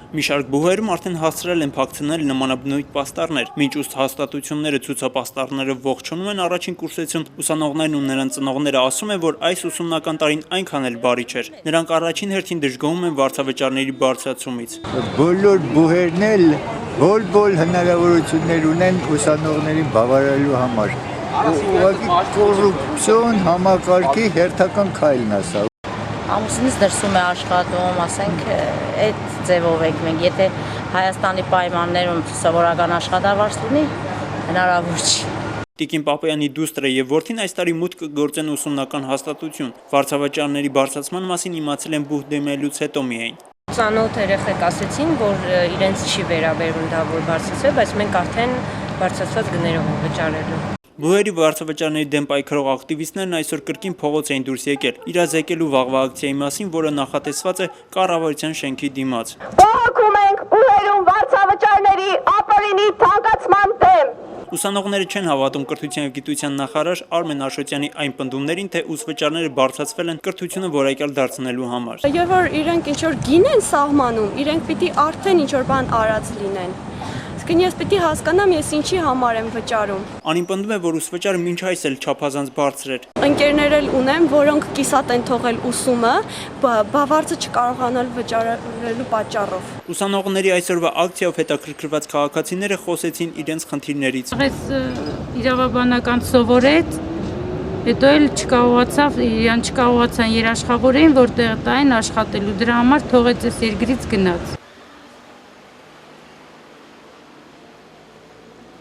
Մի շարք բուհերում արդեն հասցրել են փակցնել նմանաբնույթ պաստառներ, մինչ ուստհաստատությունները ցուցապաստառները ողջունում են առաջին կուրսեցում, ուսանողներն ու նրանց ծնողները ասում են, որ այս ուսումնական տարին այնքան էլ բարի չէր։ Նրանք առաջին հերթին դժգոհում են վարձավճարների բարձրացումից։ Բոլոր բուհերն էլ բոլ հնարավորություններ ունեն ուսանողներին բավարարելու համար։ Ուղղակի կոռուպցիոն համակարգի հերթական քայլն է սա։ Ամուսինս դրսում է աշխատում, ասենք, այդ ձևով եք մենք, եթե Հայաստանի պայմաններում սովորական աշխատավարձ ունի, հնարավոր չի։ Տիկին Պապայանի դուստրը եւ որդին այս տարի մուտք կգործեն ուսումնական հաստատություն։ Վարձավճարների բարձրացման մասին իմացել են բուհ դիմելուց հետո միայն։ Ծանոթ երեխեք ասեցին, որ իրենց չի վերաբերում դա, որ բարձրացել, բայց մենք արդեն բարձրացված գներով ենք վճարելու։ Բուհերի վարձավճարների դեմ պայքարող ակտիվիստներն այսօր կրկին փողոց էին դուրս եկել, իրազեկելու վաղվա ակցիայի մասին, որը նախատեսված է կառավարության շենքի դիմաց։ Բողոքում ենք բուհերում վարձավճարների ապօրինի թանկացման դեմ։ Ուսանողները չեն հավատում կրթության և գիտության նախարար Արմեն Աշոտյանի այն պնդումներին, թե ուսվճարները բարձրացվել են կրթությունը որակյալ դարձնելու համար։ Եվ որ իրենք ինչ-որ գին են սահմանում, իրենք պիտի արդեն ինչ-որ բան արած լինեն։ Իսկ ես պիտի հասկանամ, ես ինչի համար եմ վճարում։ Անին պնդում է, որ ուսվճարը մինչ այս էլ չափազանց բարձր էր։ Ընկերներ էլ ունեմ, որոնք կիսատ են թողել ուսումը, բավարարը չկարողանալ վճարելու պատճառով։ Ուսանողների այսօրվա ակցիայով հետաքրքրված քաղաքացիները խոսեցին իրենց խնդիրներից։ Այս իրավաբանական սովորեց, հետո էլ չկարողացան երաշխավորեն, որտեղ տային աշխատելու, դրա համար թողեց այս երկրից գնաց։